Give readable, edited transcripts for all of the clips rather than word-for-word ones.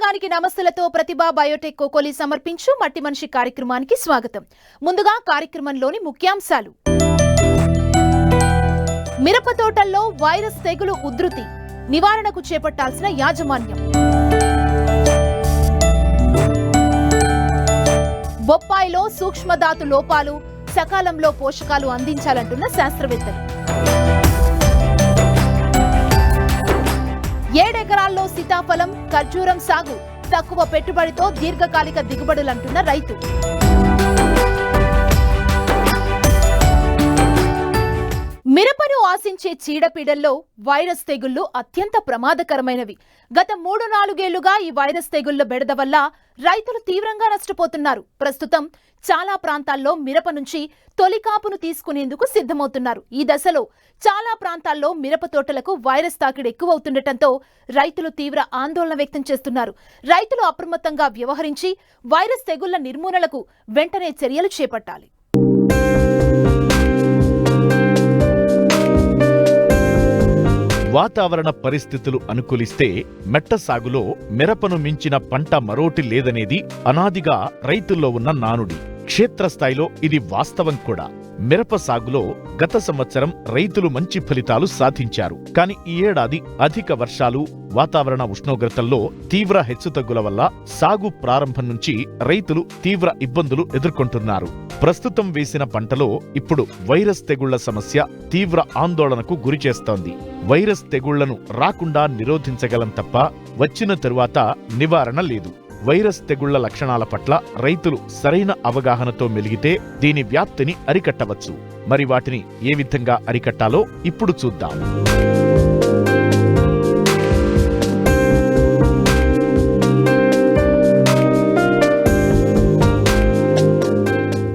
రైతాంగానికి నమస్తలతో ప్రతిభ బయోటెక్ కోకోలి సమర్పించు మట్టి మనిషి కార్యక్రమానికి స్వాగతం. ముందుగా కార్యక్రమంలోని ముఖ్యాంశాలు. మిరప తోటల్లో వైరస్ తెగులు ఉధృతి, నివారణకు చేపట్టాల్సిన యాజమాన్యం. బొప్పాయిలో సూక్ష్మధాతు లోపాలు, సకాలంలో పోషకాలు అందించాలంటున్న శాస్త్రవేత్తలు. 7 ఎకరాల్లో సీతాఫలం, ఖర్జూరం సాగు, తక్కువ పెట్టుబడితో దీర్ఘకాలిక దిగుబడులంటున్న రైతు. మిరపను ఆశించే చీడపీడల్లో వైరస్ తెగుళ్లు అత్యంత ప్రమాదకరమైనవి. గత 3-4 ఏళ్లుగా ఈ వైరస్ తెగుళ్ల బెడద వల్ల రైతులు తీవ్రంగా నష్టపోతున్నారు. ప్రస్తుతం చాలా ప్రాంతాల్లో మిరప నుంచి తొలి కాపును తీసుకునేందుకు సిద్ధమవుతున్నారు. ఈ దశలో చాలా ప్రాంతాల్లో మిరప తోటలకు వైరస్ తాకిడి ఎక్కువవుతుండటంతో రైతులు తీవ్ర ఆందోళన వ్యక్తం చేస్తున్నారు. రైతులు అప్రమత్తంగా వ్యవహరించి వైరస్ తెగుళ్ల నిర్మూలనకు వెంటనే చర్యలు చేపట్టాలి. వాతావరణ పరిస్థితులు అనుకూలిస్తే మెట్ట సాగులో మిరపను మించిన పంట మరోటి లేదనేది అనాదిగా రైతుల్లో ఉన్న నానుడి. క్షేత్రస్థాయిలో ఇది వాస్తవం కూడా. మిరప సాగులో గత సంవత్సరం రైతులు మంచి ఫలితాలు సాధించారు. కానీ ఈ ఏడాది అధిక వర్షాలు, వాతావరణ ఉష్ణోగ్రతల్లో తీవ్ర హెచ్చుతగ్గుల వల్ల సాగు ప్రారంభం నుంచి రైతులు తీవ్ర ఇబ్బందులు ఎదుర్కొంటున్నారు. ప్రస్తుతం వేసిన పంటలో ఇప్పుడు వైరస్ తెగుళ్ల సమస్య తీవ్ర ఆందోళనకు గురిచేస్తోంది. వైరస్ తెగుళ్లను రాకుండా నిరోధించగలం తప్ప వచ్చిన తరువాత నివారణ లేదు. వైరస్ తెగుళ్ల లక్షణాల పట్ల రైతులు సరైన అవగాహనతో మెలిగితే దీని వ్యాప్తిని అరికట్టవచ్చు. మరి వాటిని ఏ విధంగా అరికట్టాలో ఇప్పుడు చూద్దాం.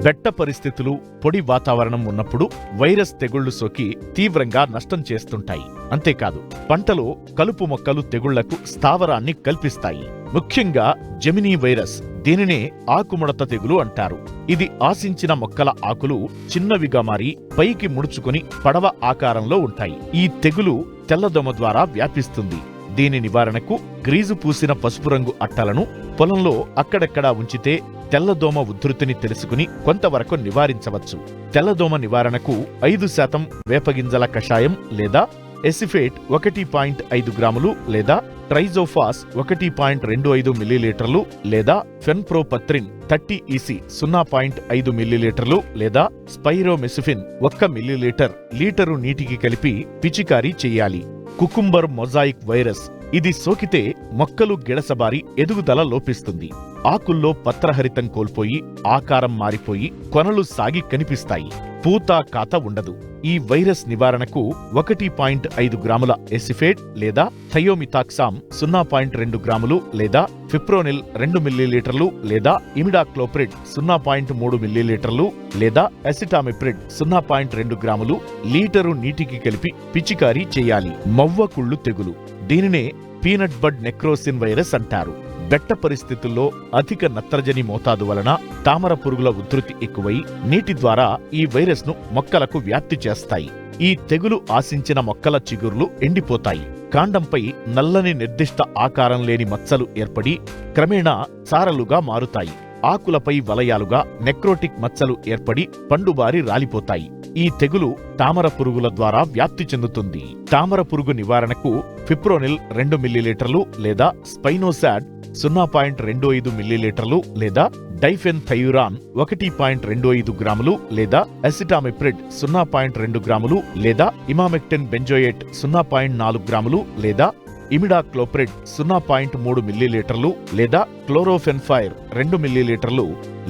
బెట్ట పరిస్థితులు, పొడి వాతావరణం ఉన్నప్పుడు వైరస్ తెగుళ్లు సోకి తీవ్రంగా నష్టం చేస్తుంటాయి. అంతేకాదు పంటలో కలుపు మొక్కలు తెగుళ్లకు స్థావరాన్ని కల్పిస్తాయి. ముఖ్యంగా జెమినీ వైరస్, దీనినే ఆకుముడత తెగులు అంటారు. ఇది ఆశించిన మొక్కల ఆకులు చిన్నవిగా మారి పైకి ముడుచుకుని పడవ ఆకారంలో ఉంటాయి. ఈ తెగులు తెల్లదోమ ద్వారా వ్యాపిస్తుంది. దీని నివారణకు గ్రీజు పూసిన పసుపు రంగు అట్టలను పొలంలో అక్కడెక్కడా ఉంచితే తెల్లదోమ ఉధృతిని తెలుసుకుని కొంతవరకు నివారించవచ్చు. తెల్లదోమ నివారణకు 5% వేపగింజల కషాయం లేదా ఎసిఫేట్ 1.5 గ్రాములు లేదా ట్రైజోఫాస్ 1.25 మిల్లీలీటర్లు లేదా ఫెన్ప్రోపత్రిన్ 30 EC 0.5 మిల్లీలీటర్లు లేదా స్పైరోమెసిఫిన్ 1 మిల్లీలీటర్ లీటరు నీటికి కలిపి పిచికారీ చెయ్యాలి. కుకుంబర్ మొజాయిక్ వైరస్, ఇది సోకితే మొక్కలు గిడసబారి ఎదుగుదల లోపిస్తుంది. ఆకుల్లో పత్రహరితం కోల్పోయి ఆకారం మారిపోయి కొనలు సాగి కనిపిస్తాయి. పూత కాత ఉండదు. ఈ వైరస్ నివారణకు 1.5 గ్రాముల ఎసిఫేట్ లేదా థయోమితాక్సామ్ 0.2 గ్రాములు లేదా ఫిప్రోనిల్ 2 మిల్లీలీటర్లు లేదా ఇమిడాక్లోప్రిడ్ 0.3 మిల్లీలీటర్లు లేదా అసిటామిప్రిడ్ 0.2 గ్రాములు లీటరు నీటికి కలిపి పిచికారీ చేయాలి. మవ్వకుళ్ళు తెగులు, దీనినే పీనట్ బడ్ నెక్రోసిన్ వైరస్ అంటారు. బెట్ట పరిస్థితుల్లో అధిక నత్రజని మోతాదు వలన తామర పురుగుల ఉధృతి ఎక్కువై నీటి ద్వారా ఈ వైరస్ ను మొక్కలకు వ్యాప్తి చేస్తాయి. ఈ తెగులు ఆశించిన మొక్కల చిగుర్లు ఎండిపోతాయి. కాండంపై నల్లని నిర్దిష్ట ఆకారం లేని మచ్చలు ఏర్పడి క్రమేణా చారలుగా మారుతాయి. ఆకులపై వలయాలుగా నెక్రోటిక్ మచ్చలు ఏర్పడి పండుబారి రాలిపోతాయి. ఈ తెగులు తామర పురుగుల ద్వారా వ్యాప్తి చెందుతుంది. తామర పురుగు నివారణకు ఫిప్రోనిల్ 2 మిల్లీలీటర్లు లేదా స్పైనోసాడ్ 0.25 మిల్లీలీటర్లు లేదా డైఫెన్ థైయురాన్ 1.25 గ్రాములు లేదా అసిటామిప్రిడ్ 0.2 గ్రాములు లేదా ఇమామెక్టిన్ బెంజోయేట్ 0.4 గ్రాములు లేదా ఇమిడాక్లోప్రిడ్ 0.3 మిల్లీలీటర్లు లేదా క్లోరోఫెన్ఫైర్ 2 మిల్లీలీటర్లు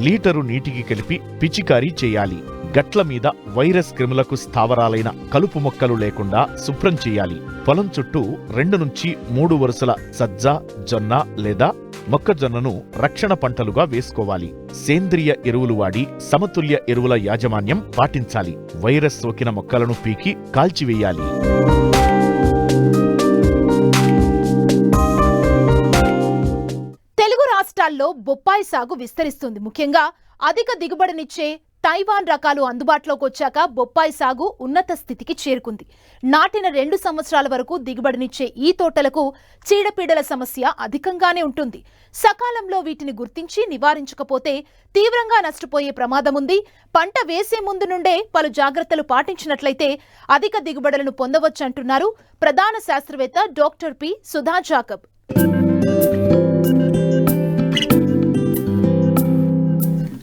లీటరు నీటికి కలిపి పిచికారీ చేయాలి. గట్ల మీద వైరస్ క్రిములకు స్థావరాలైన కలుపు మొక్కలు లేకుండా శుభ్రం చేయాలి. పొలం చుట్టూ 2 నుంచి 3 వరుసల సజ్జ, జొన్న లేదా మొక్కజొన్నను రక్షణ పంటలుగా వేసుకోవాలి. సేంద్రియ ఎరువులు వాడి సమతుల్య ఎరువుల యాజమాన్యం పాటించాలి. వైరస్ సోకిన మొక్కలను పీకి కాల్చివేయాలి. తెలుగు రాష్ట్రాల్లో బొప్పాయి సాగు విస్తరిస్తుంది. ముఖ్యంగా అధిక దిగుబడినిచ్చే తైవాన్ రకాలు అందుబాటులోకి వచ్చాక బొప్పాయి సాగు ఉన్నత స్థితికి చేరుకుంది. నాటిన 2 సంవత్సరాల వరకు దిగుబడినిచ్చే ఈ తోటలకు చీడపీడల సమస్య అధికంగానే ఉంటుంది. సకాలంలో వీటిని గుర్తించి నివారించకపోతే తీవ్రంగా నష్టపోయే ప్రమాదముంది. పంట వేసే ముందు నుండే పలు జాగ్రత్తలు పాటించినట్లయితే అధిక దిగుబడులను పొందవచ్చంటున్నారు ప్రధాన శాస్త్రవేత్త డాక్టర్ పి. సుధా జాకబ్.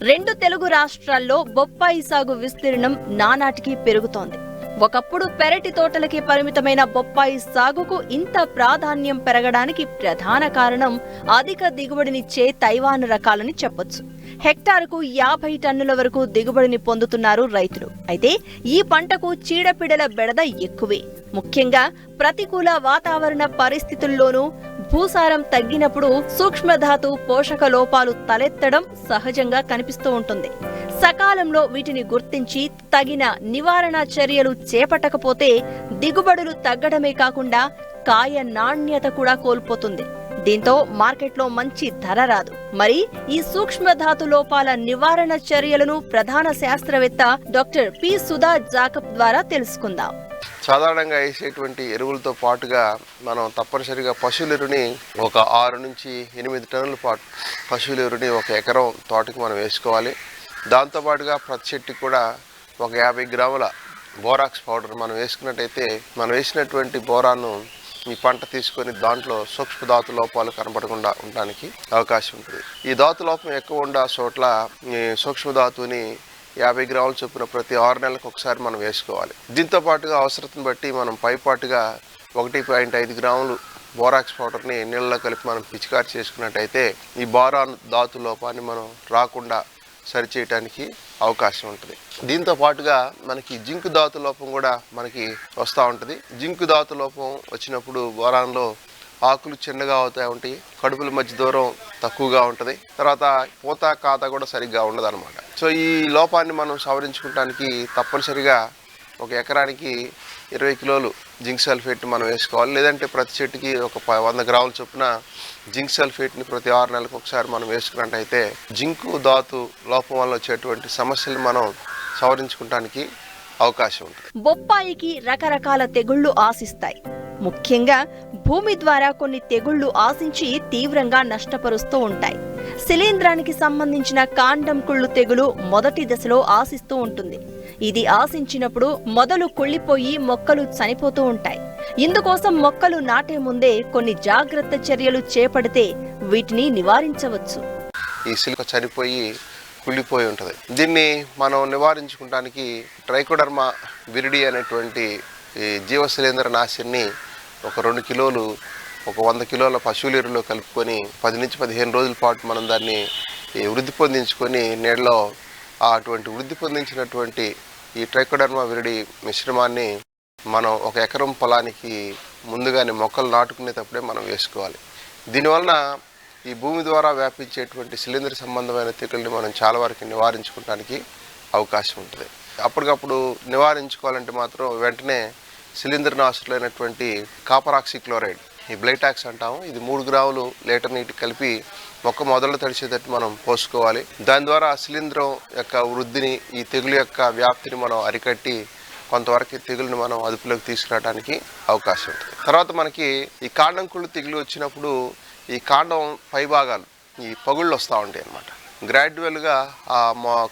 రెండు తెలుగు రాష్ట్రాల్లో బొప్పాయి సాగు విస్తీర్ణం నానాటికి పెరుగుతోంది. ఒకప్పుడు పెరటి తోటలకి పరిమితమైన బొప్పాయి సాగుకు ఇంత ప్రాధాన్యం పెరగడానికి ప్రధాన కారణం అధిక దిగుబడినిచ్చే తైవాన్ రకాలని చెప్పొచ్చు. హెక్టారుకు 50 టన్నుల వరకు దిగుబడిని పొందుతున్నారు రైతులు. అయితే ఈ పంటకు చీడపీడల బెడద ఎక్కువే. ముఖ్యంగా ప్రతికూల వాతావరణ పరిస్థితుల్లోనూ భూసారం తగ్గినప్పుడు సూక్ష్మధాతు పోషక లోపాలు తలెత్తడం సహజంగా కనిపిస్తూ ఉంటుంది. సకాలంలో వీటిని గుర్తించి తగిన నివారణ చర్యలు చేపట్టకపోతే దిగుబడులు తగ్గడమే కాకుండా కాయ నాణ్యత కూడా కోల్పోతుంది. దీంతో మార్కెట్లో మంచి ధర రాదు. మరి ఈ సూక్ష్మధాతు లోపాల నివారణ చర్యలను ప్రధాన శాస్త్రవేత్త డాక్టర్ పి. సుధా జాకబ్ ద్వారా తెలుసుకుందాం. సాధారణంగా వేసేటువంటి ఎరువులతో పాటుగా మనం తప్పనిసరిగా పశువుల ఎరువుని ఒక 6 నుంచి 8 టన్నుల పాటు పశువుల ఎరువుని ఒక ఎకరం తోటకి మనం వేసుకోవాలి. దాంతోపాటుగా ప్రతి చెట్టుకి కూడా ఒక 50 గ్రాముల బోరాక్స్ పౌడర్ మనం వేసుకున్నట్టయితే మనం వేసినటువంటి బోరాను ఈ పంట తీసుకొని దాంట్లో సూక్ష్మ ధాతు లోపాలు కనబడకుండా ఉండడానికి అవకాశం ఉంటుంది. ఈ ధాతు లోపం ఎక్కువ ఉన్న చోట్ల ఈ సూక్ష్మ ధాతుని 50 గ్రాముల చొప్పున ప్రతి 6 నెలలకు ఒకసారి మనం వేసుకోవాలి. దీంతో పాటుగా అవసరతను బట్టి మనం పైపాటుగా 1.5 గ్రాములు బోరాక్స్ పౌడర్ని నీళ్ళలో కలిపి మనం పిచికారి చేసుకున్నట్టయితే ఈ బోరాన్ ధాతు లోపాన్ని మనం రాకుండా సరిచేయటానికి అవకాశం ఉంటుంది. దీంతో పాటుగా మనకి జింకు ధాతు లోపం కూడా మనకి వస్తూ ఉంటుంది. జింకు ధాతు లోపం వచ్చినప్పుడు బోరాన్లో ఆకులు చిన్నగా అవుతూ ఉంటాయి, కడుపుల మధ్య దూరం తక్కువగా ఉంటుంది, తర్వాత పూత కాత కూడా సరిగ్గా ఉండదు అనమాట. సో ఈ లోపాన్ని మనం సవరించుకోవడానికి తప్పనిసరిగా ఒక ఎకరానికి 20 కిలోలు జింక్ సల్ఫేట్ మనం వేసుకోవాలి. లేదంటే ప్రతి చెట్టుకి ఒక 100 గ్రాముల చొప్పున జింక్ సల్ఫేట్ని ప్రతి 6 నెలలకు ఒకసారి మనం వేసుకున్నట్టయితే జింకు ధాతు లోపం వల్ల వచ్చేటువంటి సమస్యలు మనం సవరించుకోవడానికి అవకాశం ఉంటుంది. బొప్పాయికి రకరకాల తెగుళ్లు ఆశిస్తాయి. ముఖ్యంగా భూమి ద్వారా కొన్ని తెగుళ్లు ఆశించి తీవ్రంగా నష్టపరుస్తూ ఉంటాయి. శిలీంధ్రానికి సంబంధించిన కాండం కుళ్ళు తెగులు మొదటి దశలో ఆశిస్తూ ఉంటుంది. ఇది ఆశించినప్పుడు మొదలు కుళ్ళిపోయి మొక్కలు చనిపోతూ ఉంటాయి. ఇందుకోసం మొక్కలు నాటే ముందే కొన్ని జాగ్రత్త చర్యలు చేపడితే వీటిని నివారించవచ్చు. ఈ శిలీంధ్రం చనిపోయి కుళ్ళిపోయి ఉంటుంది. దీన్ని మనం నివారించుకోవడానికి ట్రైకోడర్మా విరిడి అనేటువంటి ఈ జీవ శిలీంధ్ర నాశిని ఒక 2 కిలోలు ఒక 100 కిలోల పశువుల ఎరువులో కలుపుకొని 10 నుంచి 15 రోజుల పాటు మనం దాన్ని వృద్ధి పొందించుకొని నీడలో అటువంటి వృద్ధి పొందించినటువంటి ఈ ట్రైకోడర్మా విరిడి మిశ్రమాన్ని మనం ఒక ఎకరం పొలానికి ముందుగానే మొక్కలు నాటుకునేటప్పుడే మనం వేసుకోవాలి. దీనివలన ఈ భూమి ద్వారా వ్యాపించేటువంటి శిలీంధ్ర సంబంధమైన తెగుల్ని మనం చాలా వరకు నివారించుకోవడానికి అవకాశం ఉంటుంది. అప్పటికప్పుడు నివారించుకోవాలంటే మాత్రం వెంటనే శిలీంద్రనాశులైనటువంటి కాపర్ ఆక్సిక్లోరైడ్, ఈ బ్లైటాక్స్ అంటాము, ఇది 3 గ్రాములు లీటర్ నీటి కలిపి మొక్క మొదలు తడిచేటట్టు మనం పోసుకోవాలి. దాని ద్వారా శిలీంధ్రం యొక్క వృద్ధిని, ఈ తెగులు యొక్క వ్యాప్తిని మనం అరికట్టి కొంతవరకు తెగులుని మనం అదుపులోకి తీసుకురావడానికి అవకాశం ఉంటుంది. తర్వాత మనకి ఈ కాండం కుళ్ళు తెగులు వచ్చినప్పుడు ఈ కాండం పై భాగాలు ఈ పగుళ్ళు వస్తూ ఉంటాయి అన్నమాట. గ్రాడ్యువల్గా ఆ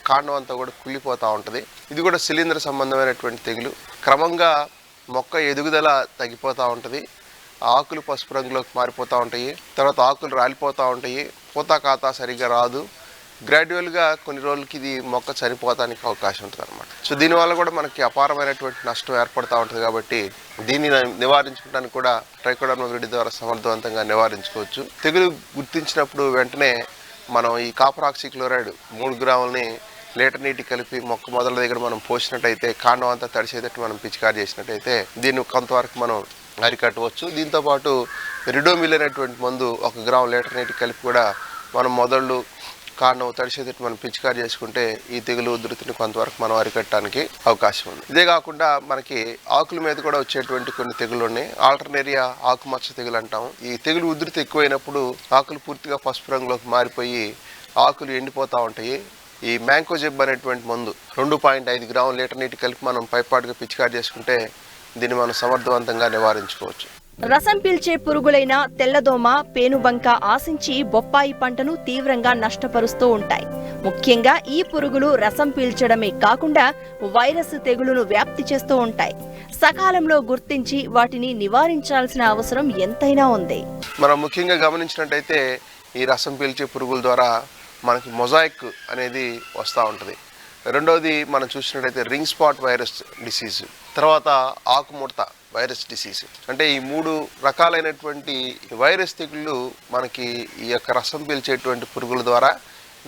కాండం అంతా కూడా కుళ్ళిపోతూ ఉంటుంది. ఇది కూడా శిలీంధ్ర సంబంధమైనటువంటి తెగులు. క్రమంగా మొక్క ఎదుగుదల తగ్గిపోతూ ఉంటుంది, ఆకులు పసుపు రంగులోకి మారిపోతూ ఉంటాయి, తర్వాత ఆకులు రాలిపోతూ ఉంటాయి, పూత కాత సరిగ్గా రాదు. గ్రాడ్యువల్గా కొన్ని రోజులకి ఇది మొక్క చనిపోతానికి అవకాశం ఉంటుంది అనమాట. సో దీనివల్ల కూడా మనకి అపారమైనటువంటి నష్టం ఏర్పడుతూ ఉంటుంది. కాబట్టి దీన్ని నివారించుకోవడానికి కూడా ట్రైకోడర్మా విరిడి ద్వారా సమర్థవంతంగా నివారించుకోవచ్చు. తెగులు గుర్తించినప్పుడు వెంటనే మనం ఈ కాపర్ ఆక్సిక్లోరైడ్ 3 గ్రాములని లీటర్ నీటి కలిపి మొక్క మొదల దగ్గర మనం పోసినట్టయితే కాండం అంతా తడిసేటట్టు మనం పిచికారి చేసినట్టయితే దీన్ని కొంతవరకు మనం అరికట్టవచ్చు. దీంతోపాటు రిడోమిల్ అనేటువంటి మందు 1 గ్రాము లీటర్ నీటి కలిపి కూడా మనం మొదళ్ళు కాండం తడిసేటట్టు మనం పిచికారి చేసుకుంటే ఈ తెగులు ఉధృతిని కొంతవరకు మనం అరికట్టడానికి అవకాశం ఉంది. ఇదే కాకుండా మనకి ఆకుల మీద కూడా వచ్చేటువంటి కొన్ని తెగులు ఉన్నాయి. ఆల్టర్నేరియా ఆకుమచ్చ తెగులు అంటాం. ఈ తెగులు ఉధృతి ఎక్కువైనప్పుడు ఆకులు పూర్తిగా పసుపు రంగులోకి మారిపోయి ఆకులు ఎండిపోతూ ఉంటాయి. ఈ మ్యాంకోజెబ్ అనేటువంటి మందు 2.5 గ్రాముల లీటర్ నీటి కలిపి మనం పైపాటుగా పిచికారి చేసుకుంటే దీన్ని మనం సమర్థవంతంగా నివారించుకోవచ్చు. రసం పీల్చే పురుగులైన తెల్లదోమ, పేనుబంక ఆశించి బొప్పాయి పంటను తీవ్రంగా నష్టపరుస్తూ ఉంటాయి. ముఖ్యంగా ఈ పురుగులు రసం పీల్చడమే కాకుండా వైరస్ తెగులును వ్యాప్తి చేస్తూ ఉంటాయి. సకాలంలో గుర్తించి వాటిని నివారించాల్సిన అవసరం ఎంతైనా ఉంది. మనం ముఖ్యంగా గమనించినట్టయితే ఈ రసం పీల్చే పురుగుల ద్వారా మనకి మొజాయిక్ అనేది వస్తూ ఉంటుంది. రెండవది మనం చూసినట్టయితే రింగ్ స్పాట్ వైరస్ డిసీజ్, తర్వాత ఆకుముడత వైరస్ డిసీజ్. అంటే ఈ 3 రకాలైనటువంటి వైరస్ తెగుళ్ళు మనకి ఈ యొక్క రసం పీల్చేటువంటి పురుగుల ద్వారా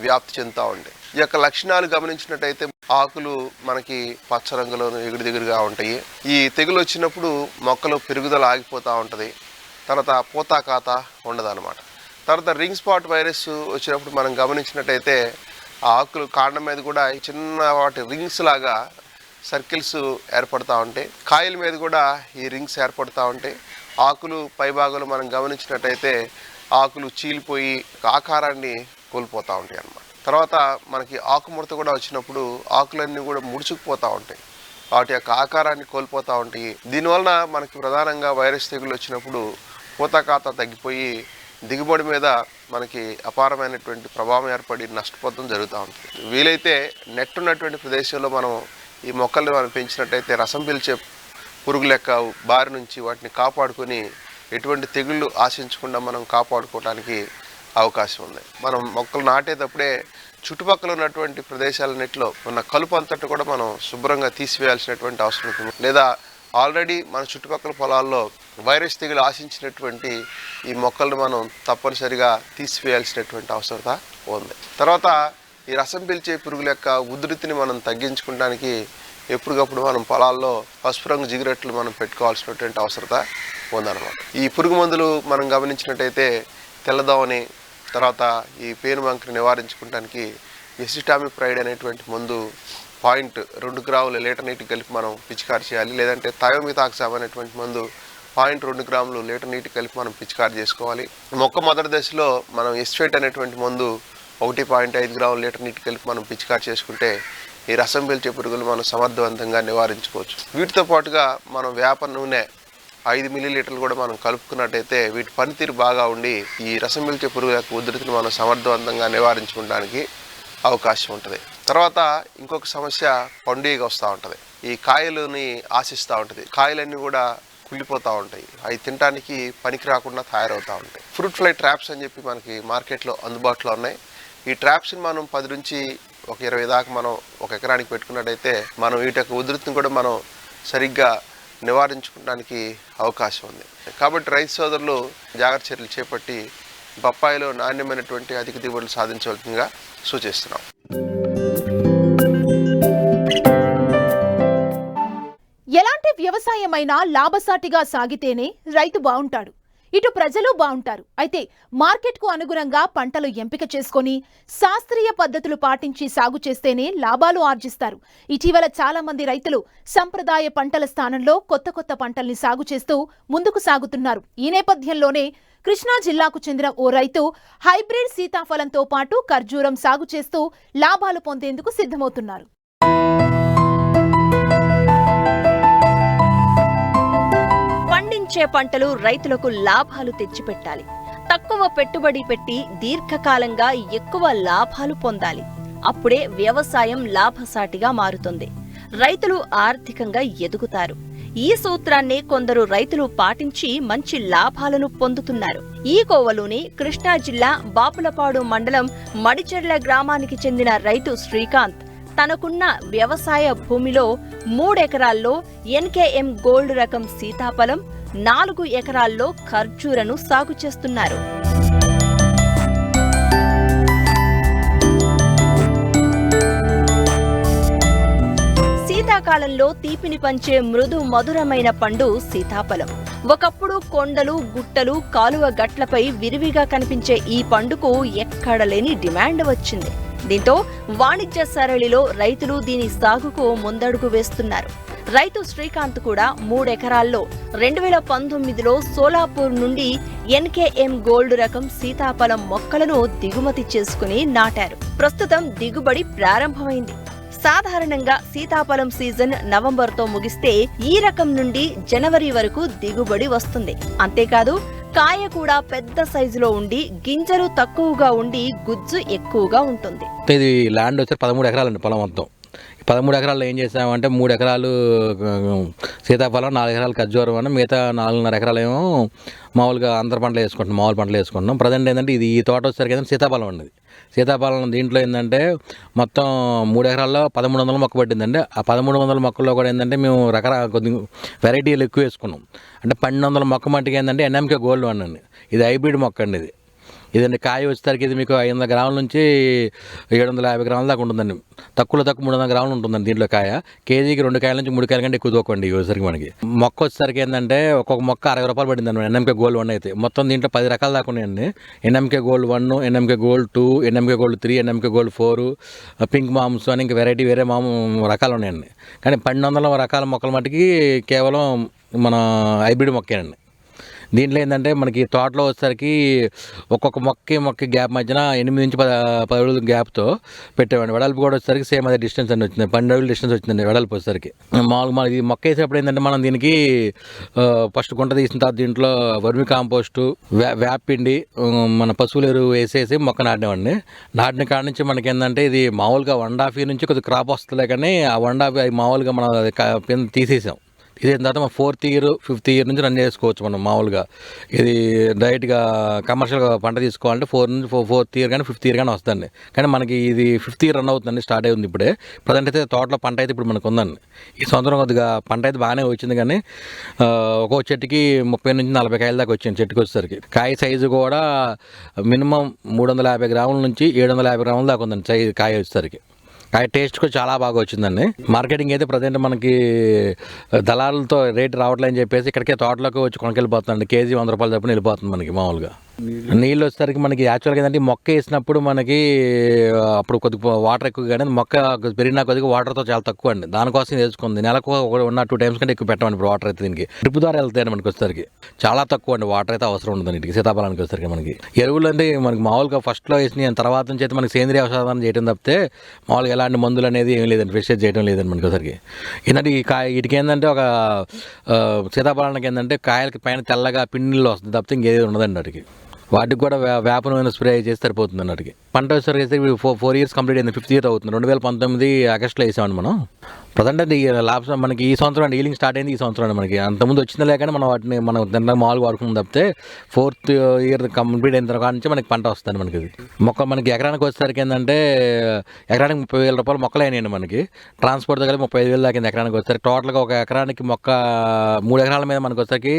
వ్యాప్తి చెందుతూ ఉంటాయి. ఈ యొక్క లక్షణాలు గమనించినట్టయితే ఆకులు మనకి పచ్చ రంగులోను ఎగురుదిగురుగా ఉంటాయి. ఈ తెగులు వచ్చినప్పుడు మొక్కలు పెరుగుదల ఆగిపోతూ ఉంటుంది. తర్వాత పూతాకాత ఉండదన్నమాట. తర్వాత రింగ్ స్పాట్ వైరస్ వచ్చినప్పుడు మనం గమనించినట్టయితే ఆ ఆకులు కాండం మీద కూడా చిన్న వాటి రింగ్స్ లాగా సర్కిల్స్ ఏర్పడుతూ ఉంటాయి. కాయల మీద కూడా ఈ రింగ్స్ ఏర్పడుతూ ఉంటాయి. ఆకులు పైభాగాలు మనం గమనించినట్టయితే ఆకులు చీలిపోయి ఆకారాన్ని కోల్పోతూ ఉంటాయి అన్నమాట. తర్వాత మనకి ఆకుముడత కూడా వచ్చినప్పుడు ఆకులన్నీ కూడా ముడుచుకుపోతూ ఉంటాయి, వాటి యొక్క ఆకారాన్ని కోల్పోతూ ఉంటాయి. దీనివలన మనకి ప్రధానంగా వైరస్ తెగులు వచ్చినప్పుడు పూతకాత తగ్గిపోయి దిగుబడి మీద మనకి అపారమైనటువంటి ప్రభావం ఏర్పడి నష్టపోవడం జరుగుతూ ఉంటుంది. వీలైతే నెట్ ఉన్నటువంటి ప్రదేశంలో మనం ఈ మొక్కల్ని మనం పెంచినట్టయితే రసం పీల్చే పురుగుల యొక్క బారి నుంచి వాటిని కాపాడుకొని ఎటువంటి తెగుళ్ళు ఆశించకుండా మనం కాపాడుకోవడానికి అవకాశం ఉంది. మనం మొక్కలు నాటేటప్పుడే చుట్టుపక్కల ఉన్నటువంటి ప్రదేశాలన్నింటిలో ఉన్న కలుపు అంతటి కూడా మనం శుభ్రంగా తీసివేయాల్సినటువంటి అవసరం ఉంటుంది. లేదా ఆల్రెడీ మన చుట్టుపక్కల పొలాల్లో వైరస్ తెగులు ఆశించినటువంటి ఈ మొక్కలను మనం తప్పనిసరిగా తీసివేయాల్సినటువంటి అవసరత ఉంది. తర్వాత ఈ రసం పీల్చే పురుగుల యొక్క ఉధృతిని మనం తగ్గించుకోవడానికి ఎప్పటికప్పుడు మనం పొలాల్లో పసుపు రంగు జిగురెట్లు మనం పెట్టుకోవాల్సినటువంటి అవసరత ఉందన్నమాట. ఈ పురుగు మందులు మనం గమనించినట్టయితే తెల్లదోమని, తర్వాత ఈ పేనుబంకని నివారించుకోవడానికి ఎసిటామిప్రైడ్ అనేటువంటి మందు 0.2 గ్రాముల లీటర్ నీటికి కలిపి మనం పిచికారి చేయాలి. లేదంటే థయోమిథాక్సామ్ అనేటువంటి మందు 0.2 గ్రాములు లీటర్ నీటికి కలిపి మనం పిచికారి చేసుకోవాలి. మొక్క మొదటి దశలో మనం ఎస్ఫేట్ అనేటువంటి మందు 1.5 గ్రాముల లీటర్ నీటికి కలిపి మనం పిచికారి చేసుకుంటే ఈ రసం పీల్చే పురుగులు మనం సమర్థవంతంగా నివారించుకోవచ్చు. వీటితో పాటుగా మనం వేప నూనె 5 మిల్లీలీటర్లు కూడా మనం కలుపుకున్నట్టయితే వీటి పనితీరు బాగా ఉండి ఈ రసం పీల్చే పురుగుల యొక్క ఉధృతిని మనం సమర్థవంతంగా నివారించుకోవడానికి అవకాశం ఉంటుంది. తర్వాత ఇంకొక సమస్య పండుగ వస్తూ ఉంటుంది. ఈ కాయలని ఆశిస్తూ ఉంటుంది. కాయలన్నీ కూడా కుళ్ళిపోతూ ఉంటాయి. అవి తినడానికి పనికి రాకుండా తయారవుతూ ఉంటాయి. ఫ్రూట్ ఫ్లై ట్రాప్స్ అని చెప్పి మనకి మార్కెట్లో అందుబాటులో ఉన్నాయి. ఈ ట్రాప్స్ని మనం 10 నుంచి 20 దాకా మనం ఒక ఎకరానికి పెట్టుకున్నట్టయితే మనం వీటి యొక్క ఉధృతిని కూడా మనం సరిగ్గా నివారించుకోవడానికి అవకాశం ఉంది. కాబట్టి రైతు సోదరులు జాగ్రత్త చర్యలు చేపట్టి బొప్పాయిలో నాణ్యమైనటువంటి అధిక దిగుబడులు సాధించవలసిందిగా సూచిస్తున్నాం. ఎలాంటి వ్యవసాయమైనా లాభసాటిగా సాగితేనే రైతు బాగుంటాడు, ఇటు ప్రజలు బాగుంటారు. అయితే మార్కెట్కు అనుగుణంగా పంటలు ఎంపిక చేసుకొని శాస్త్రీయ పద్ధతులు పాటించి సాగు చేస్తేనే లాభాలు ఆర్జిస్తారు. ఇటీవల చాలా మంది రైతులు సంప్రదాయ పంటల స్థానంలో కొత్త కొత్త పంటల్ని సాగు చేస్తూ ముందుకు సాగుతున్నారు. ఈ నేపథ్యంలోనే కృష్ణా జిల్లాకు చెందిన ఓ రైతు హైబ్రిడ్ సీతాఫలంతో పాటు ఖర్జూరం సాగు చేస్తూ లాభాలు పొందేందుకు సిద్ధమవుతున్నారు. పండించే పంటలు రైతులకు లాభాలు తెచ్చిపెట్టాలి. తక్కువ పెట్టుబడి పెట్టి దీర్ఘకాలంగా ఎక్కువ లాభాలు పొందాలి. అప్పుడే వ్యవసాయం లాభసాటిగా మారుతుంది. రైతులు ఆర్థికంగా ఎదుగుతారు. ఈ సూత్రాన్ని కొందరు రైతులు పాటించి మంచి లాభాలను పొందుతున్నారు. ఈ కోవలోని కృష్ణా జిల్లా బాపులపాడు మండలం మడిచెర్ల గ్రామానికి చెందిన రైతు శ్రీకాంత్ తనకున్న వ్యవసాయ భూమిలో 3 ఎకరాల్లో ఎన్కేఎం గోల్డ్ రకం సీతాఫలం, 4 ఎకరాల్లో ఖర్జూరను సాగు చేస్తున్నారు. శీతాకాలంలో తీపిని పంచే మృదు మధురమైన పండు సీతాఫలం. ఒకప్పుడు కొండలు, గుట్టలు, కాలువ గట్లపై విరివిగా కనిపించే ఈ పండుకు ఎక్కడలేని డిమాండ్ వచ్చింది. దీంతో వాణిజ్య సరళిలో రైతులు దీని సాగుకు ముందడుగు వేస్తున్నారు. రైతు శ్రీకాంత్ కూడా 3 ఎకరాల్లో 2019లో సోలాపూర్ నుండి ఎన్కేఎం గోల్డ్ రకం సీతాఫలం మొక్కలను దిగుమతి చేసుకుని నాటారు. ప్రస్తుతం దిగుబడి ప్రారంభమైంది. సాధారణంగా సీతాఫలం సీజన్ నవంబర్తో ముగిస్తే ఈ రకం నుండి జనవరి వరకు దిగుబడి వస్తుంది. అంతేకాదు కాయ కూడా పెద్ద సైజులో ఉండి గింజలు తక్కువగా ఉండి గుజ్జు ఎక్కువగా ఉంటుంది. ఇది ల్యాండ్ వచ్చి 13 ఎకరాలండి పొలం మొత్తం. 13 ఎకరాల్లో ఏం చేసామంటే 3 ఎకరాలు సీతాఫలం, 4 ఎకరాలు ఖర్జూరం అని, మిగతా 4.5 ఎకరాలు ఏమో మామూలుగా అంతర పంటలు వేసుకుంటున్నాం, మామూలు పంటలు వేసుకుంటున్నాం. ప్రజెంట్ ఏంటంటే ఈ తోట వచ్చేసరికి ఏంటంటే సీతాఫలం ఉన్నది. సీతాఫలం దీంట్లో ఏంటంటే మొత్తం 3 ఎకరాల్లో 1300 మొక్క పట్టిందండి. ఆ 1300 మొక్కల్లో కూడా ఏంటంటే మేము కొద్ది వెరైటీలు ఎక్కువ వేసుకున్నాం. అంటే 1200 మొక్క మట్టికి ఏంటంటే ఎన్ఎంకే గోల్డ్ వన్ అండి. ఇది హైబ్రిడ్ మొక్క అండి. ఇదండి కాయ వచ్చేసరికి ఇది మీకు 500 గ్రాముల నుంచి 750 గ్రాముల దాకా ఉంటుందండి. తక్కువ 300 గ్రాములు ఉంటుందండి దీంట్లో కాయ. కేజీకి 2 కాయల నుంచి 3 కాయల కంటే ఎక్కువ తోకండి వచ్చేసరికి మనకి. మొక్క వచ్చేసరికి ఏంటంటే ఒక్కొక్క మొక్క 60 రూపాయలు పడిందండి ఎన్ఎంకే గోల్డ్ 1 అయితే. మొత్తం దీంట్లో 10 రకాల దాకా ఉన్నాయండి. NMK gold 1, NMK gold 2, NMK gold 3, NMK gold 4, pink moms అని ఇంకా వెరైటీ వేరే రకాలు ఉన్నాయండి. కానీ 1200 రకాల మొక్కల మట్టుకి కేవలం మన హైబ్రిడ్ మొక్కేనండి. దీంట్లో ఏంటంటే మనకి తోటలో వచ్చేసరికి ఒక్కొక్క మొక్క గ్యాప్ మధ్యన 8 నుంచి 10 అడుగుల గ్యాప్తో పెట్టేవాడిని. వెడల్పు కూడా వచ్చేసరికి సేమ్ అదే డిస్టెన్స్ అని వచ్చింది. 12 అడుగుల డిస్టెన్స్ వచ్చిందండి వెడల్పు వచ్చేసరికి. మామూలుగా ఈ మొక్క వేసేటప్పుడు ఏంటంటే మనం దీనికి ఫస్ట్ గుంట తీసిన తర్వాత దీంట్లో వర్మి కాంపోస్టు, వేపిండి, మన పశువుల ఎరువు వేసేసి మొక్క నాటినవాడిని. నాటిన కాడ నుంచి మనకి ఏంటంటే ఇది మామూలుగా 1.5 year నుంచి కొద్దిగా క్రాప్ వస్తలే, కానీ ఆ 1.5 మామూలుగా మనం తీసేసాం. ఇదేం తర్వాత మన 4th year 5th year నుంచి రన్ చేసుకోవచ్చు మనం. మామూలుగా ఇది డైరెక్ట్గా కమర్షియల్గా పంట తీసుకోవాలంటే 4th year కానీ 5th year కానీ వస్తుంది. కానీ మనకి ఇది 5th year రన్ అవుతుందండి, స్టార్ట్ అయింది ఇప్పుడే. ప్రజెంట్ అయితే తోటలో పంట అయితే ఇప్పుడు మనకు ఉందండి. ఈ సంవత్సరం కొద్దిగా పంట అయితే బాగానే వచ్చింది, కానీ ఒక్కో చెట్టుకి 30 నుంచి 40 కాయల దాకా వచ్చింది చెట్టుకి వచ్చేసరికి. కాయ సైజు కూడా మినిమం 350 గ్రాముల నుంచి 750 గ్రాముల దాకా ఉందండి సైజు కాయ వచ్చేసరికి. కాయ టేస్ట్ కూడా చాలా బాగా వచ్చిందండి. మార్కెటింగ్ అయితే ప్రజెంట్ మనకి దళాలతో రేట్ రావట్లేదని చెప్పేసి ఇక్కడికే తోటలోకి వచ్చి కొనుకెళ్ళిపోతుందండి. కేజీ 100 రూపాయలు తప్పని వెళ్ళిపోతుంది మనకి. మామూలుగా నీళ్ళు వచ్చేసరికి మనకి యాక్చువల్గా ఏంటంటే మొక్క వేసినప్పుడు మనకి అప్పుడు కొద్దిగా వాటర్ ఎక్కువ, కానీ మొక్క పెరిగినా కొద్దిగా వాటర్తో చాలా తక్కువ అండి. దానికోసం వేసుకుంది. నెలకు 1-2 times కంటే ఎక్కువ పెట్టమండి ఇప్పుడు వాటర్ అయితే. దీనికి డ్రిప్ ద్వారా వెళ్తాయండి మనకి వచ్చేసరికి. చాలా తక్కువ అండి వాటర్ అయితే అవసరం ఉండదండి ఇంటికి సీతాఫలానికి వచ్చేసరికి. మనకి ఎరువులు అంటే మనకి మామూలుగా ఫస్ట్లో వేసిన తర్వాత నుంచి అయితే మనకి సేంద్రియ ఔషధాలను చేయడం తప్పితే మామూలుగా ఎలాంటి మందులు అనేది ఏం లేదండి, ఫ్రెష్ చేయడం లేదండి మనకి వచ్చేసరికి. ఏంటంటే ఈ కాయ వీటికి ఏంటంటే ఒక సీతాఫలానికి ఏంటంటే కాయలకి పైన తెల్లగా పిండిలో వస్తుంది తప్పితే ఇంకేది ఉండదండి వాటికి. వాటికి కూడా వేప నూనె స్ప్రే చేసి సరిపోతుంది అన్నట్టుకి. పంట వచ్చేసరికి 4 years కంప్లీట్ అయింది, 5th year అవుతుంది. 2019 ఆగస్టులో వేసామండి మనం. ప్రజెంట్ అంటే లాభం మనకి ఈ సంవత్సరం అంటే ఈలింగ్ స్టార్ట్ అయింది ఈ సంవత్సరం అండి. మనకి అంతకుముందు వచ్చిందే లేకనే మనం వాటిని మనం మామూలుగా వాడుకున్నాం తప్పితే 4th year కంప్లీట్ అయిన తర్వాత నుంచి మనకి పంట వస్తుంది మనకి. ఇది మొక్క మనకి ఎకరానికి వచ్చేసరికి ఏంటంటే ఎకరానికి 30,000 రూపాయలు మొక్కలు అయినాయండి మనకి. ట్రాన్స్పోర్ట్ దగ్గర 35,000 దాకా ఎకరానికి వచ్చేసరికి. టోటల్గా ఒక ఎకరానికి మొక్క 3 ఎకరాల మీద మనకు వచ్చేసరికి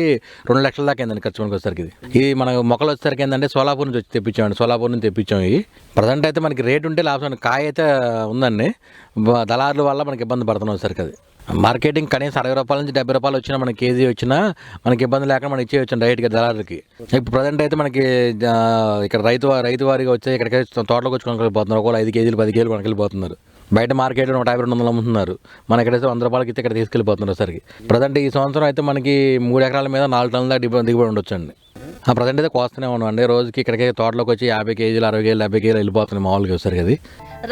2 లక్షల దాకా అయిందండి ఖర్చు మనకి వచ్చేసరికి. ఇది మన మొక్కలు వచ్చేసరికి ఏంటంటే సోలాపూర్ నుంచి వచ్చి తెప్పించామండి. సోలాపూర్ నుంచి తెప్పించాం. ఇవి ప్రజెంట్ అయితే మనకి రేట్ ఉంటే లాభం. కాయ అయితే ఉందండి, దళారుల వల్ల మనకి ఇబ్బంది పడుతున్నాం సరికి. అది మార్కెటింగ్ కనీసం 60 రూపాయల నుంచి 70 రూపాయలు వచ్చినా మనకి కేజీ వచ్చినా మనకి ఇబ్బంది లేకుండా మనం ఇచ్చేయచ్చు డైరెక్ట్గా దళారులకి. ఇప్పుడు ప్రజెంట్ అయితే మనకి ఇక్కడ రైతు వారిగా వచ్చి ఇక్కడికి తోటలోకి వచ్చి కొనుకెళ్ళిపోతున్నారు. ఒకవేళ 5 కేజీలు 10 కేజీలు కొనుకెళ్ళిపోతున్నారు. బయట మార్కెట్లో 150-200 అమ్ముతున్నారు. మన ఇక్కడైతే 100 రూపాయలకి అయితే ఇక్కడ తీసుకెళ్ళిపోతున్నారు సరికి. ప్రజెంట్ ఈ సంవత్సరం అయితే మనకి 3 ఎకరాల మీద 4 టన్నుల దాకా దిగుబడి ఉండొచ్చు అండి. ప్రజెంట్ అయితే కోస్తూనే ఉన్నాం అండి. రోజుకి ఇక్కడికి తోటలోకి వచ్చి 50 కేజీలు 60 కేజీలు 70 కేజీలు వెళ్ళిపోతున్నాయి మామూలుగా వచ్చేసరికి. అది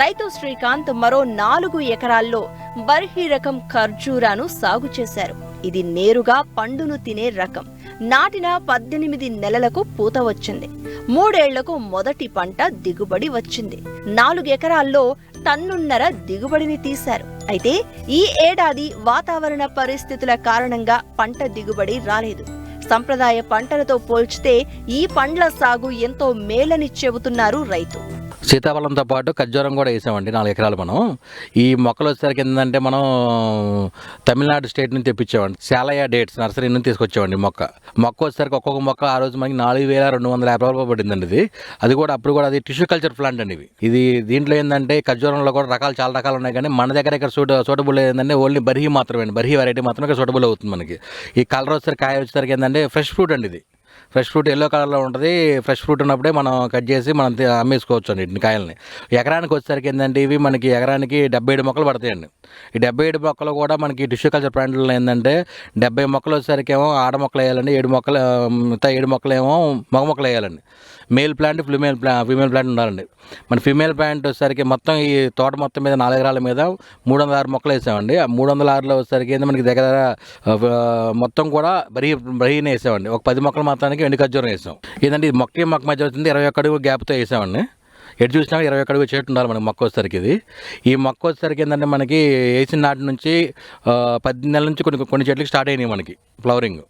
రైతు శ్రీకాంత్ మరో 4 ఎకరాల్లో బర్హి రకం ఖర్జూరాను సాగు చేశారు. ఇది నేరుగా పండును తినే రకం. నాటిన 18 నెలలకు పూత వచ్చింది. 3 ఏళ్లకు మొదటి పంట దిగుబడి వచ్చింది. 4 ఎకరాల్లో 1.5 టన్నుల దిగుబడిని తీశారు. అయితే ఈ ఏడాది వాతావరణ పరిస్థితుల కారణంగా పంట దిగుబడి రాలేదు. సంప్రదాయ పంటలతో పోల్చితే ఈ పండ్ల సాగు ఎంతో మేలని చెబుతున్నారు రైతు. సీతాఫలంతో పాటు ఖర్జూరం కూడా వేసామండి 4 ఎకరాలు. మనం ఈ మొక్కలు వచ్చేసరికి ఏంటంటే మనం తమిళనాడు స్టేట్ నుంచి తెప్పించామండి. శాలయ డేట్స్ నర్సరీ నుంచి తీసుకొచ్చామండి. మొక్క వచ్చేసరికి ఒక్కొక్క మొక్క ఆ రోజు మనకి 4,250 రూపాయలు పడిందండి. అది కూడా అప్పుడు కూడా అది టిష్యూ కల్చర్ ప్లాంట్ అండి. ఇది దీంట్లో ఏంటంటే ఖర్జూరంలో కూడా చాలా రకాలు ఉన్నాయి, కానీ మన దగ్గర ఇక్కడ సూటబుల్ ఏంటంటే ఓన్లీ బర్హి మాత్రమే, బర్హి వెరైటీ మాత్రమే ఇక్కడ సూటబుల్ అవుతుంది మనకి. ఈ కలర్ వచ్చేసరికి కాయ వచ్చేసరికి ఏంటంటే ఫ్రెష్ ఫ్రూట్ అండి. ఇది ఫ్రెష్ ఫ్రూట్ ఎల్లో కలర్లో ఉంటుంది. ఫ్రెష్ ఫ్రూట్ ఉన్నప్పుడే మనం కట్ చేసి మనం అమ్మేసుకోవచ్చు అండి వీటిని కాయల్ని. ఎకరానికి వచ్చేసరికి ఏంటంటే ఇవి మనకి ఎకరానికి 77 మొక్కలు పడతాయండి. ఈ 77 మొక్కలు కూడా మనకి టిష్యూ కల్చర్ ప్లాంట్లో ఏంటంటే 70 మొక్కలు వచ్చేసరికి ఏమో ఆడ మొక్కలు వేయాలండి, 7 మొక్కలు మిగతా 7 మొక్కలు ఏమో మగ మొక్కలు వేయాలండి. మేల్ ప్లాంట్ ఫీమేల్ ప్లాంట్ ఉండాలండి. మన ఫీమేల్ ప్లాంట్ వచ్చేసరికి మొత్తం ఈ తోట మొత్తం మీద 4 ఎకరాల మీద 306 మొక్కలు వేసామండి. ఆ 306లో వచ్చేసరికి ఏంటంటే మనకి దగ్గర మొత్తం కూడా బరీనే వేసామండి. ఒక 10 మొక్కలు మాత్రానికి ఎండు ఖర్జూరం వేసాం. ఏంటంటే ఇది మొక్క మధ్య వచ్చింది 21 అడుగు గ్యాప్తో వేసామండి. ఎటు చూసినా 21 అడుగు చెట్టు ఉండాలి మనకి మొక్క వచ్చేసరికి. ఇది ఈ మొక్క వచ్చేసరికి ఏంటంటే మనకి వేసిన నాటి నుంచి 10 నెలల నుంచి కొన్ని చెట్లకి స్టార్ట్ అయినాయి మనకి ఫ్లవరింగ్.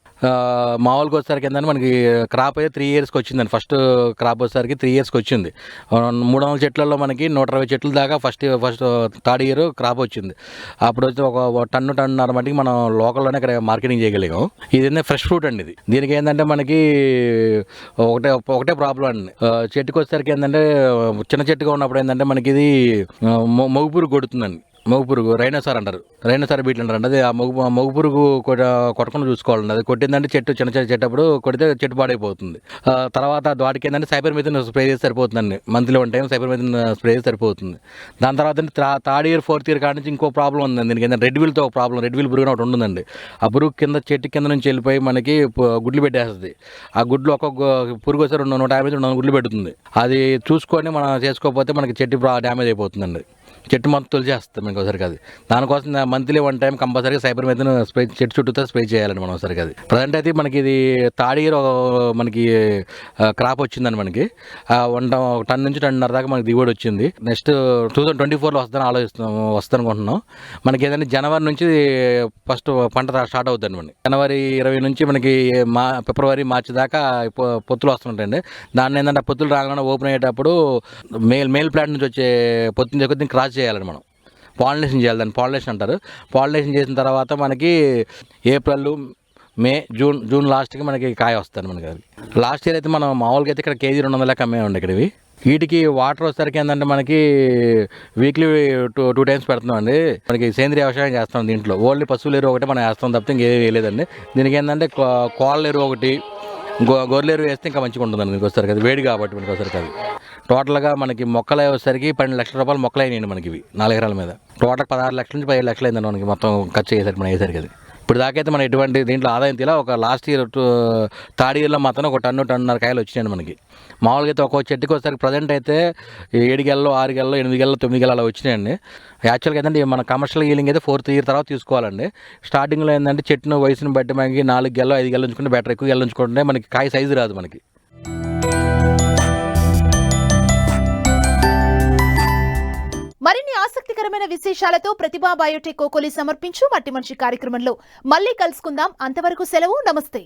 మామూలుగా వచ్చేసరికి ఏంటంటే మనకి క్రాప్ అయితే 3 ఇయర్స్కి వచ్చిందండి. ఫస్ట్ క్రాప్ వచ్చేసరికి 3 ఇయర్స్కి వచ్చింది. 300 చెట్లలో మనకి 120 చెట్ల దాకా ఫస్ట్ థర్డ్ ఇయర్ క్రాప్ వచ్చింది. అప్పుడు వచ్చి ఒక టన్నున్నర మటుకి మనం లోకల్లోనే ఇక్కడ మార్కెటింగ్ చేయగలిగాం. ఇది ఏంటంటే ఫ్రెష్ ఫ్రూట్ అండి. ఇది దీనికి ఏంటంటే మనకి ఒకటే ప్రాబ్లం అండి. చెట్టుకి వచ్చేసరికి ఏంటంటే చిన్న చెట్టుగా ఉన్నప్పుడు ఏంటంటే మనకి ఇది మొగుపురుగు కొడుతుందండి. మొగుపురుగు రైనోసార్ అంటారు, రైనోసార్ బీట్లు అంటారు. అది ఆ మొగుపురుగు కొట్టకుండా చూసుకోవాలండి. అది కొట్టిందంటే చిన్న చెట్టప్పుడు కొడితే చెట్టు పాడైపోతుంది. తర్వాత వాటికి ఏంటంటే సైపర్మెథిన్ స్ప్రే చేసి సరిపోతుందండి. మంత్లీ 1 టైం సైపర్మెథిన్ స్ప్రే చేసి సరిపోతుంది. దాని తర్వాత థర్డ్ ఇయర్ 4th ఇయర్ కాడ నుంచి ఇంకో ప్రాబ్లం ఉందండి. దీనికి ఏంటంటే రెడ్ విల్తో ఒక ప్రాబ్లం, రెడ్ విల్ పురుగు ఒకటి ఉంటుందండి. ఆ పురుగు చెట్టు కింద నుంచి వెళ్ళిపోయి మనకి గుడ్లు పెట్టేస్తుంది. ఆ గుడ్లు ఒక్కొక్క పురుగు వస్తే 150-200 గుడ్లు పెడుతుంది. అది చూసుకొని మనం చేసుకోకపోతే మనకి చెట్టు డ్యామేజ్ అయిపోతుందండి. చెట్టు మొత్తం తొలిచేస్తుంది మనకి ఒకసారికి. అది దానికోసం మంత్లీ 1 టైం కంపల్సరీగా సైపర్మెథిన్ స్ప్రే చెట్టు చుట్టూతో స్ప్రే చేయాలండి మనం ఒకసారికి. అది ప్రజెంట్ అయితే మనకి ఇది థర్డ్ ఇయర్ మనకి క్రాప్ వచ్చిందండి. మనకి 1 టన్ నుంచి 1.5 టన్ దాకా మనకి దిగుబడి వచ్చింది. నెక్స్ట్ 2024లో వస్తాను అనుకుంటున్నాం. మనకి ఏదైనా జనవరి నుంచి ఫస్ట్ పంట స్టార్ట్ అవుతుందండి. మనకి జనవరి 20 నుంచి మనకి ఫిబ్రవరి మార్చి దాకా పొత్తులు వస్తుంటాయండి. దాన్ని ఏంటంటే పొత్తులు రాగానే ఓపెన్ అయ్యేటప్పుడు మేల్ ప్లాంట్ నుంచి వచ్చే పొత్తుని దగ్గర క్రాస్ చేయాలండి. మనం పాలినేషన్ చేయాలి, దాన్ని పాలినేషన్ అంటారు. పాలినేషన్ చేసిన తర్వాత మనకి ఏప్రిల్, మే, జూన్ లాస్ట్కి మనకి కాయ వస్తుంది మనకి. అది లాస్ట్ ఇయర్ అయితే మనం మామూలుగా అయితే ఇక్కడ కేజీ 200 అమ్మేయండి ఇక్కడ. ఇవి వీటికి వాటర్ వచ్చేసరికి ఏంటంటే మనకి వీక్లీ 2 టైమ్స్ పెడుతున్నాం అండి. మనకి సేంద్రియ వ్యవసాయం చేస్తాం. దీంట్లో ఓన్లీ పశువుల ఎరువు ఒకటి మనం వేస్తాం తప్పితే ఇంకేం వేయలేదండి. దీనికి ఏంటంటే కోళ్ళ ఎరువు ఒకటి, గొర్రెల ఎరువు వేస్తే ఇంకా మంచిగా ఉంటుందండి. మీకు వచ్చేసరికి అది వేడి కాబట్టి మనకి వచ్చేసరికి అది టోటల్గా మనకి మొక్కలు వచ్చేసరికి 12 లక్షల రూపాయలు మొక్కలు అయినాయండి మనకి. ఇవి 4 ఎకరాల మీద టోటల్ 16 లక్షల నుంచి 17 లక్షలు అయిందండి మనకి మొత్తం ఖర్చు అయ్యేసరికి మనం అయ్యేసరికి. అది ఇప్పుడు దాకైతే మనం ఎటువంటి దీంట్లో ఆదాయం తీలా. ఒక లాస్ట్ ఇయర్ థర్డ్ ఇయర్లో మాత్రం ఒక టన్నున్నర కాయలు వచ్చినాయండి మనకి. మామూలుగా అయితే ఒక్కో చెట్టుకి వచ్చేసరికి ప్రజెంట్ అయితే 7 గెల్లో 6 గెల్లో 8 గెల్లో 9 గెల్లో అలా వచ్చినాయండి. యాక్చువల్గా ఏంటంటే మన కమర్షియల్ ఈలింగ్ అయితే 4th ఇయర్ తర్వాత తీసుకోవాలండి. స్టార్టింగ్లో ఏంటంటే చెట్టును వయసుని బట్టి మనకి 4 గెల్లో 5 గెల్లో ఉంచుకుంటే బెటర్. ఎక్కువ గెల్లో ఉంచుకుంటే మనకి కాయ సైజు రాదు మనకి. మరిన్ని ఆసక్తికరమైన విశేషాలతో ప్రతిభా బయోటెక్ కోకోలి సమర్పించు మట్టి మనిషి కార్యక్రమంలో మళ్ళీ కలుసుకుందాం. అంతవరకు సెలవు, నమస్తే.